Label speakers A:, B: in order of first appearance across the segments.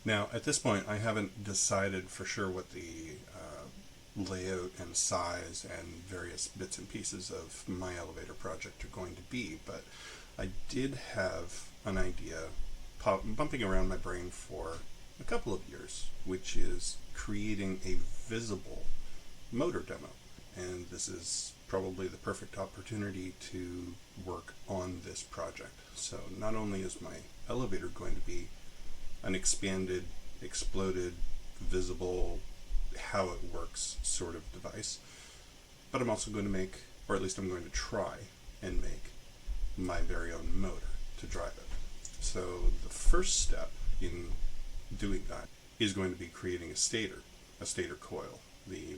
A: Now, at this point, I haven't decided for sure what the layout and size and various bits and pieces of my elevator project are going to be, but I did have an idea bumping around my brain for a couple of years, which is creating a visible motor demo. And this is probably the perfect opportunity to work on this project. So not only is my elevator going to be an expanded, exploded, visible, how it works sort of device, but I'm also going to make, or at least I'm going to try and make, my very own motor to drive it. So the first step in doing that is going to be creating a stator coil, the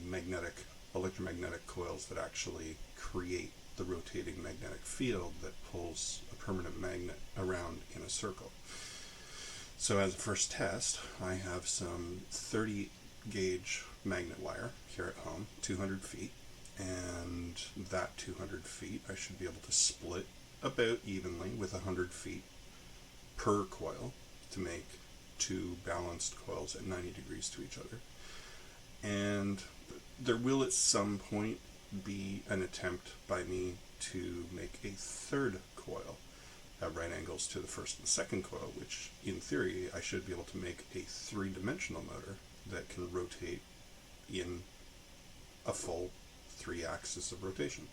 A: electromagnetic coils that actually create the rotating magnetic field that pulls a permanent magnet around in a circle. So as a first test, I have some 30 gauge magnet wire here at home, 200 feet, and that 200 feet I should be able to split about evenly with 100 feet per coil to make two balanced coils at 90 degrees to each other. And there will at some point be an attempt by me to make a third coil at right angles to the first and second coil, which in theory I should be able to make a three-dimensional motor that can rotate in a full 3 axis of rotation.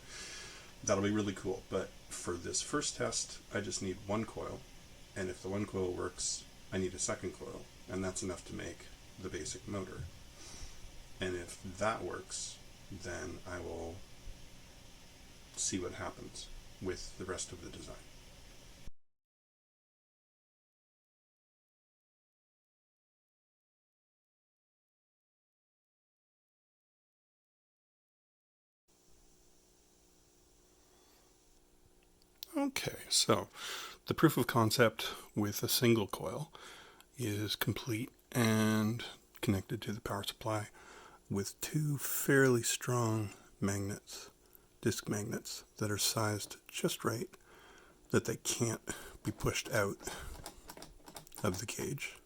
A: That'll be really cool, but for this first test I just need one coil, and if the one coil works I need a second coil, and that's enough to make the basic motor. And if that works, then I will see what happens with the rest of the design. Okay, so the proof of concept with a single coil is complete and connected to the power supply with two fairly strong magnets, disc magnets, that are sized just right that they can't be pushed out of the cage.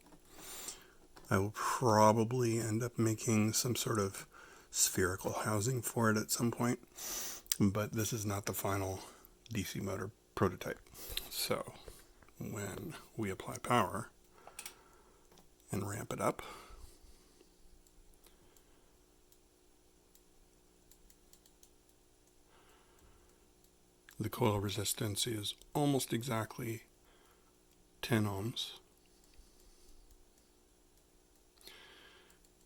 A: I will probably end up making some sort of spherical housing for it at some point, but this is not the final DC motor prototype. So when we apply power and ramp it up, the coil resistance is almost exactly 10 ohms.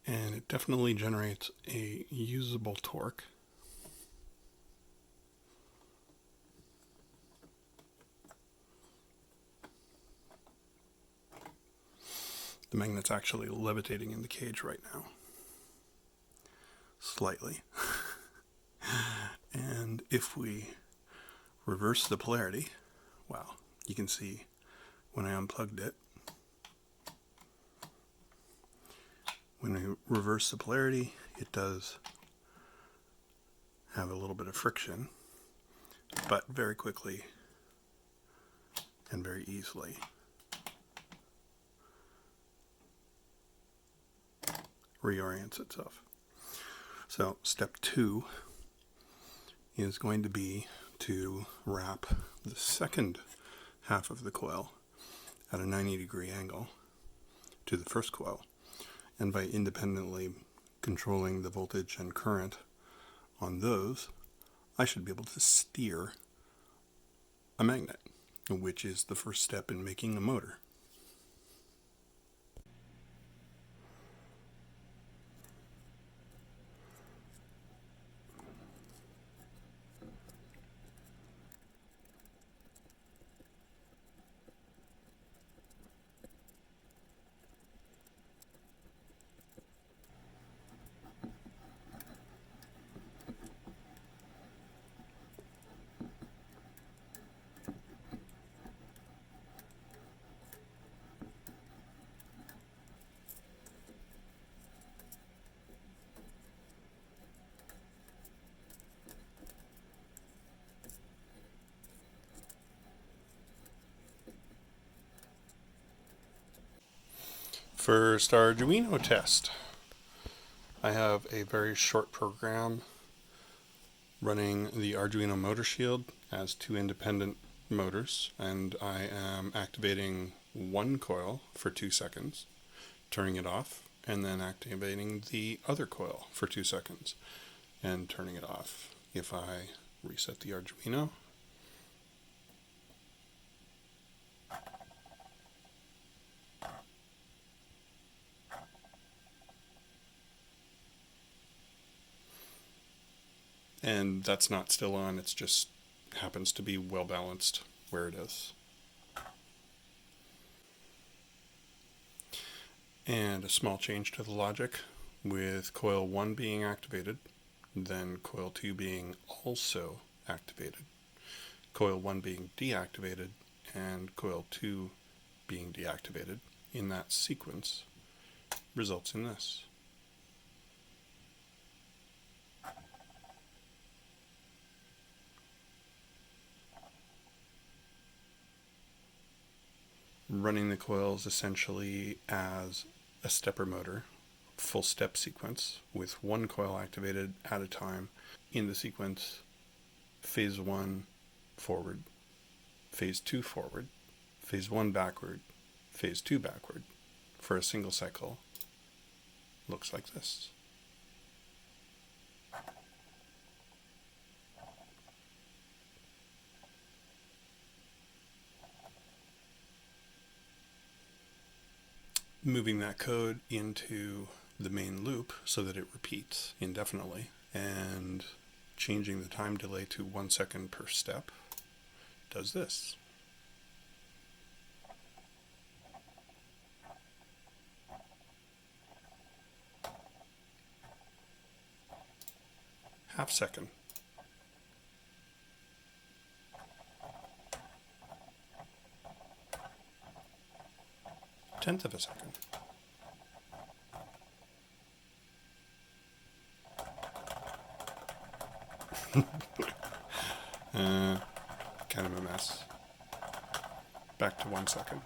A: And it definitely generates a usable torque. The magnet's actually levitating in the cage right now. Slightly. And if we reverse the polarity, well, you can see when I unplugged it, when we reverse the polarity, it does have a little bit of friction, but very quickly and very easily reorients itself. So step 2 is going to be to wrap the second half of the coil at a 90-degree angle to the first coil, and by independently controlling the voltage and current on those, I should be able to steer a magnet, which is the first step in making a motor. First Arduino test. I have a very short program running the Arduino motor shield as two independent motors, and I am activating one coil for 2 seconds, turning it off, and then activating the other coil for 2 seconds and turning it off. If I reset the Arduino, and that's not still on, it's just happens to be well balanced where it is. And a small change to the logic, with coil 1 being activated, then coil 2 being also activated, coil 1 being deactivated, and coil 2 being deactivated in that sequence results in this. Running the coils essentially as a stepper motor, full step sequence with one coil activated at a time in the sequence: phase 1 forward, phase 2 forward, phase 1 backward, phase 2 backward, for a single cycle. Looks like this. Moving that code into the main loop so that it repeats indefinitely, and changing the time delay to 1 second per step does this. Half second. Tenth of a second. Kind of a mess. Back to 1 second.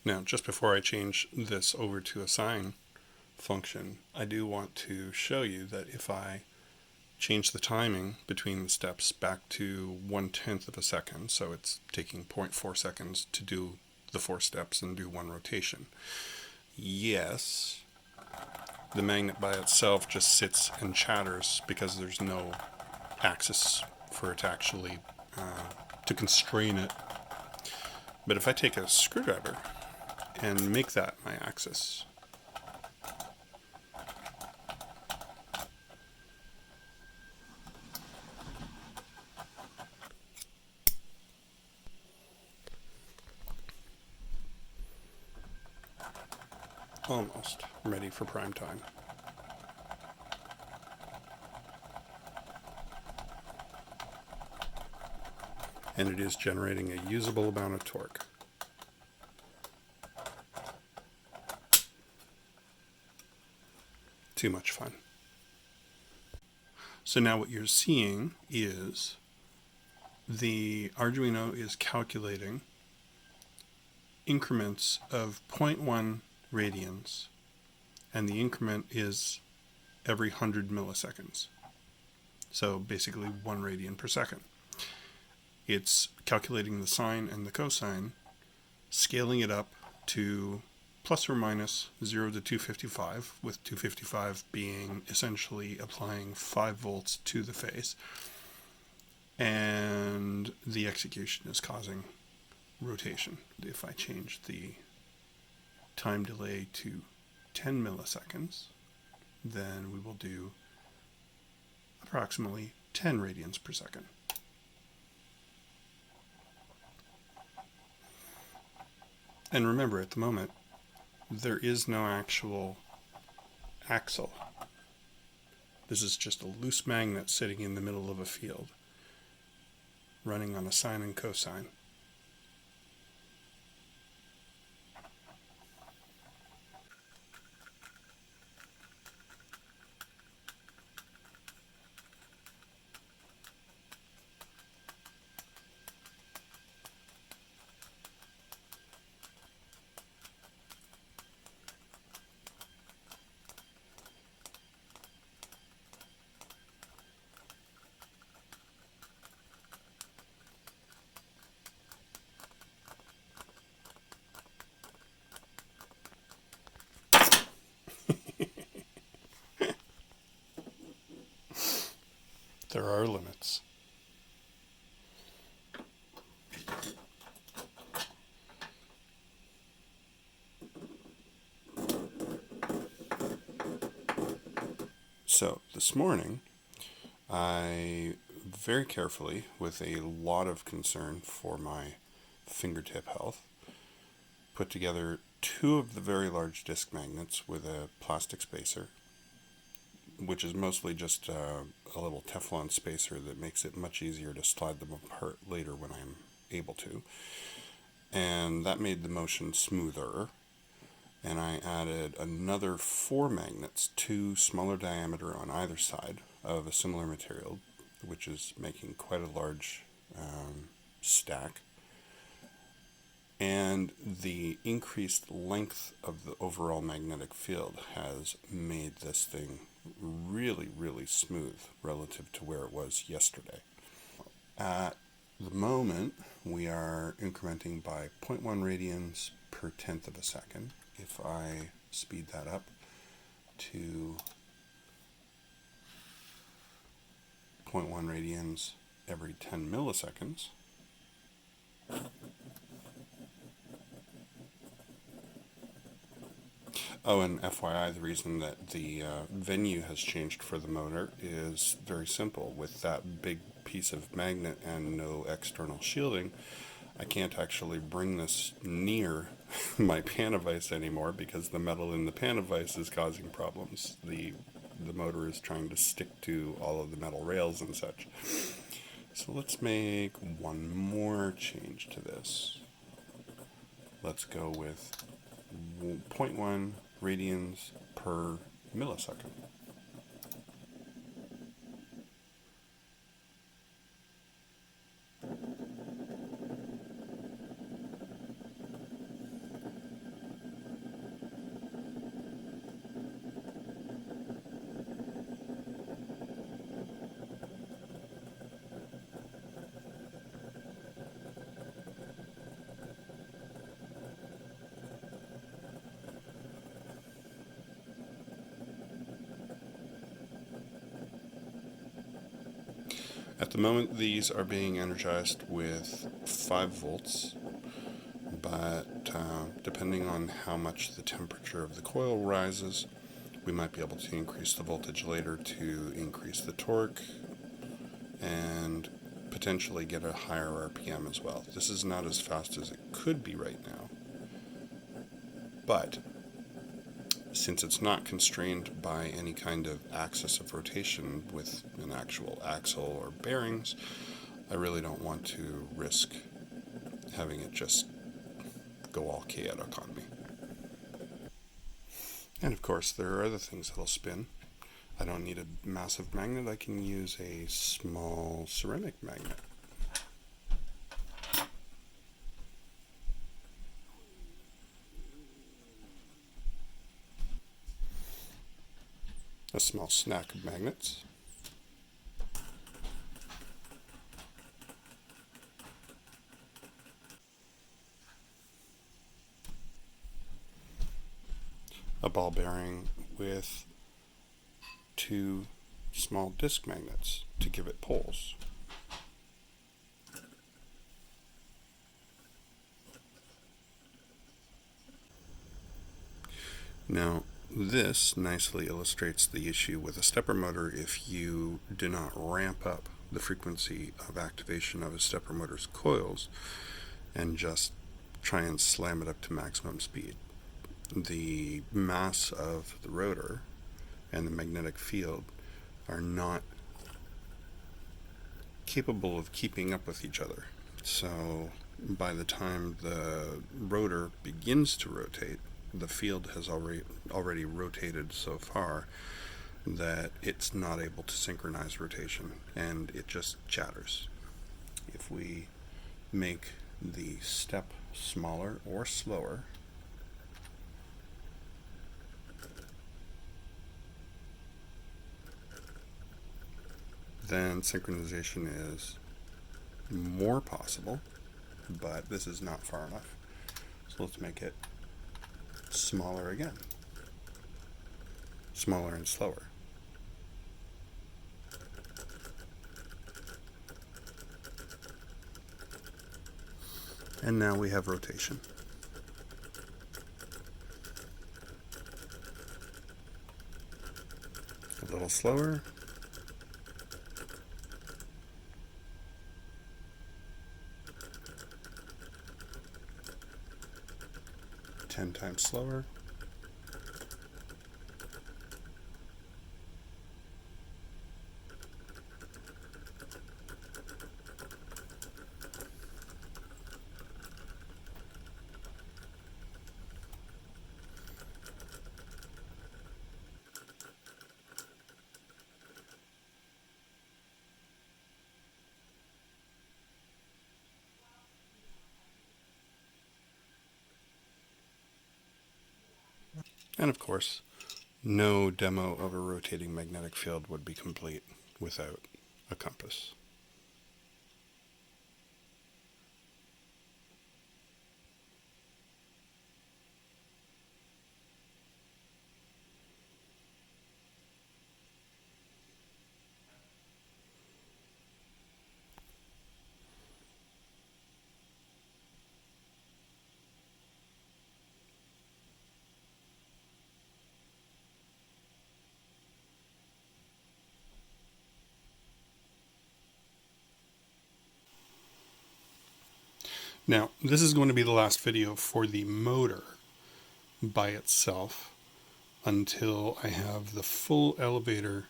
A: Now, just before I change this over to a sine function, I do want to show you that if I change the timing between the steps back to 1/10 of a second, so it's taking 0.4 seconds to do the 4 steps and do 1 rotation. Yes, the magnet by itself just sits and chatters because there's no axis for it to actually to constrain it. But if I take a screwdriver and make that my axis, almost ready for prime time. And it is generating a usable amount of torque. Too much fun. So now what you're seeing is the Arduino is calculating increments of 0.1 radians, and the increment is every 100 milliseconds. So basically 1 radian per second. It's calculating the sine and the cosine, scaling it up to plus or minus 0 to 255, with 255 being essentially applying 5 volts to the phase. And the execution is causing rotation. If I change the time delay to 10 milliseconds, then we will do approximately 10 radians per second. And remember, at the moment, there is no actual axle. This is just a loose magnet sitting in the middle of a field, running on a sine and cosine. there are limits. So this morning, I very carefully, with a lot of concern for my fingertip health, put together 2 of the very large disc magnets with a plastic spacer, which is mostly just a little Teflon spacer that makes it much easier to slide them apart later when I'm able to. And that made the motion smoother. And I added another 4 magnets, 2 smaller diameter on either side of a similar material, which is making quite a large stack. And the increased length of the overall magnetic field has made this thing really, really smooth relative to where it was yesterday. At the moment, we are incrementing by 0.1 radians per tenth of a second. If I speed that up to 0.1 radians every 10 milliseconds, oh, and FYI, the reason that the venue has changed for the motor is very simple. With that big piece of magnet and no external shielding, I can't actually bring this near my pana vise anymore because the metal in the pana vise is causing problems. The motor is trying to stick to all of the metal rails and such. So let's make one more change to this. Let's go with 0.1 radians per millisecond. At the moment, these are being energized with 5 volts, but depending on how much the temperature of the coil rises, we might be able to increase the voltage later to increase the torque and potentially get a higher RPM as well. This is not as fast as it could be right now, but since it's not constrained by any kind of axis of rotation with an actual axle or bearings, I really don't want to risk having it just go all chaotic on me. And of course, there are other things that'll spin. I don't need a massive magnet. I can use a small ceramic magnet. A small snack of magnets. A ball bearing with 2 small disc magnets to give it poles. Now, this nicely illustrates the issue with a stepper motor if you do not ramp up the frequency of activation of a stepper motor's coils and just try and slam it up to maximum speed. The mass of the rotor and the magnetic field are not capable of keeping up with each other. So by the time the rotor begins to rotate, the field has already rotated so far that it's not able to synchronize rotation and it just chatters. If we make the step smaller or slower, then synchronization is more possible, but this is not far enough. So let's make it smaller again. Smaller and slower. And now we have rotation. A little slower. Ten times slower. And of course, no demo of a rotating magnetic field would be complete without a compass. Now, this is going to be the last video for the motor by itself until I have the full elevator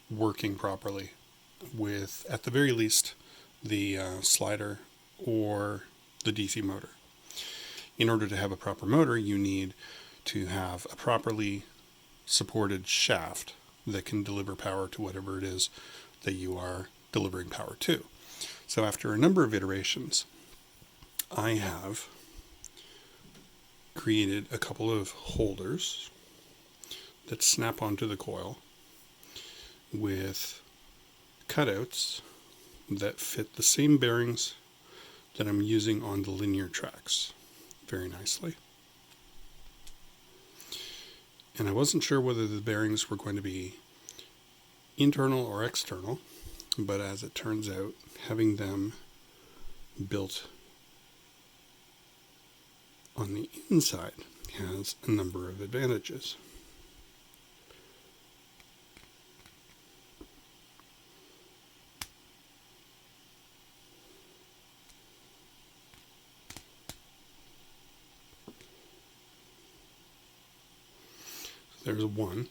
A: working properly with, at the very least, the slider or the DC motor. In order to have a proper motor, you need to have a properly supported shaft that can deliver power to whatever it is that you are delivering power to. So after a number of iterations, I have created a couple of holders that snap onto the coil with cutouts that fit the same bearings that I'm using on the linear tracks very nicely. And I wasn't sure whether the bearings were going to be internal or external, but as it turns out, having them built on the inside has a number of advantages. There's one.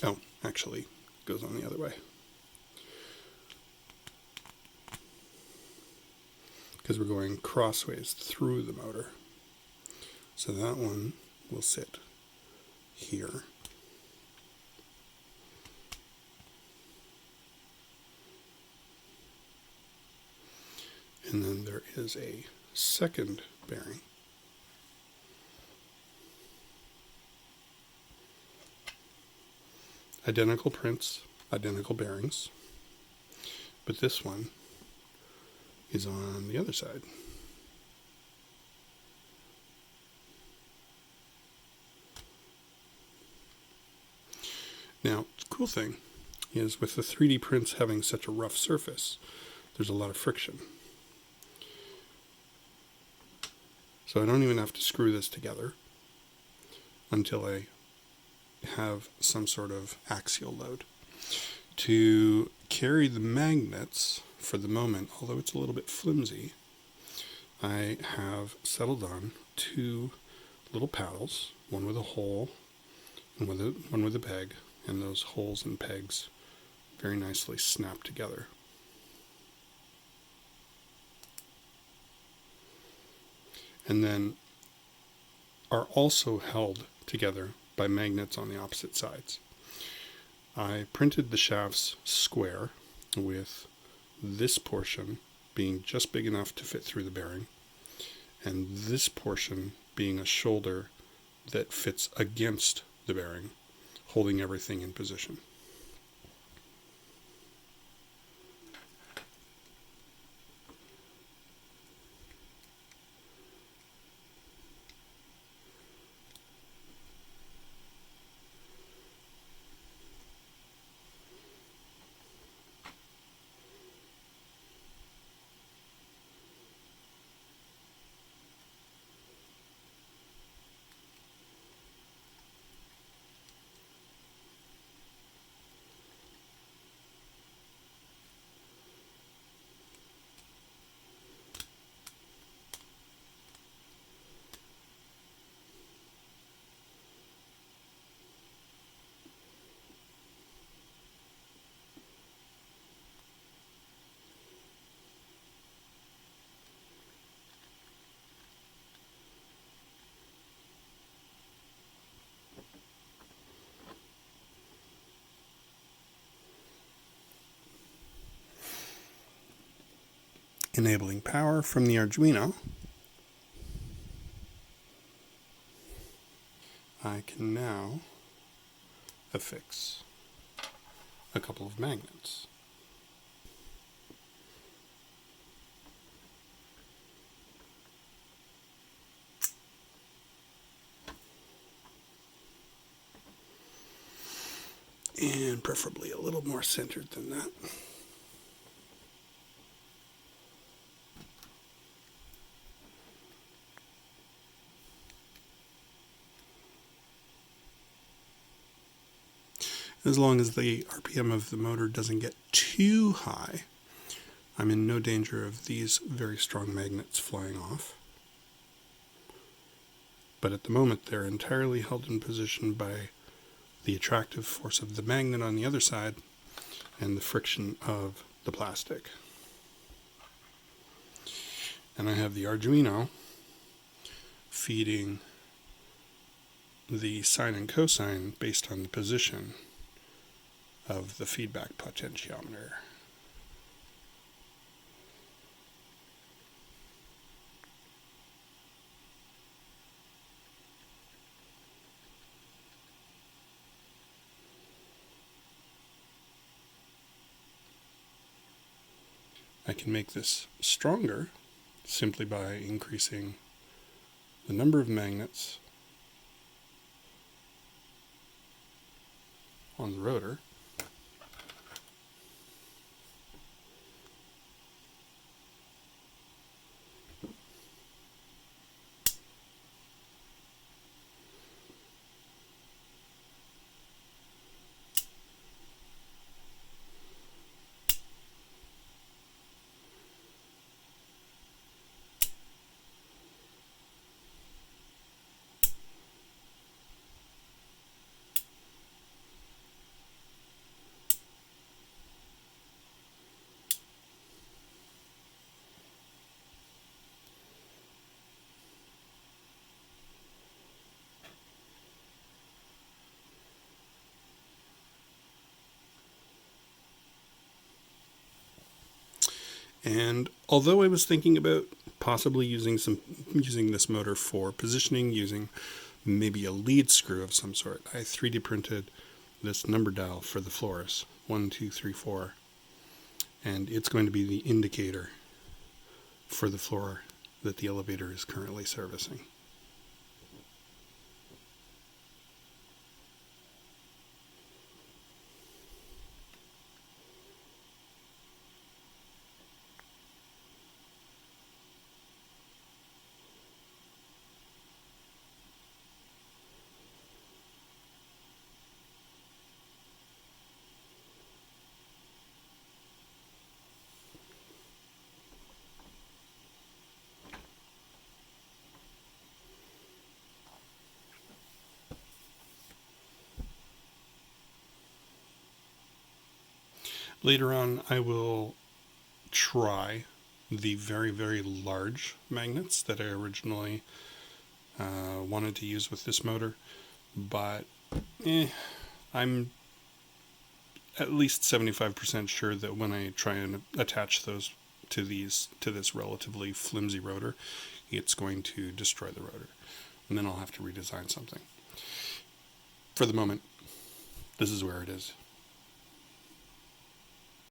A: Oh, actually, it goes on the other way. Because we're going crossways through the motor. So that one will sit here. And then there is a second bearing. Identical prints, identical bearings, but this one is on the other side. Now, the cool thing is with the 3D prints having such a rough surface, there's a lot of friction. So I don't even have to screw this together until I have some sort of axial load. To carry the magnets for the moment, although it's a little bit flimsy, I have settled on two little paddles, one with a hole and one with a peg, and those holes and pegs very nicely snap together. And then are also held together by magnets on the opposite sides. I printed the shafts square with this portion being just big enough to fit through the bearing and this portion being a shoulder that fits against the bearing, holding everything in position. Enabling power from the Arduino, I can now affix a couple of magnets. And preferably a little more centered than that. As long as the RPM of the motor doesn't get too high, I'm in no danger of these very strong magnets flying off. But at the moment, they're entirely held in position by the attractive force of the magnet on the other side and the friction of the plastic. And I have the Arduino feeding the sine and cosine based on the position of the feedback potentiometer. I can make this stronger simply by increasing the number of magnets on the rotor. And although I was thinking about possibly using this motor for positioning, using maybe a lead screw of some sort, I 3D printed this number dial for the floors, 1, 2, 3, 4, and it's going to be the indicator for the floor that the elevator is currently servicing. Later on, I will try the very, very large magnets that I originally wanted to use with this motor, but I'm at least 75% sure that when I try and attach those to this relatively flimsy rotor, it's going to destroy the rotor, and then I'll have to redesign something. For the moment, this is where it is.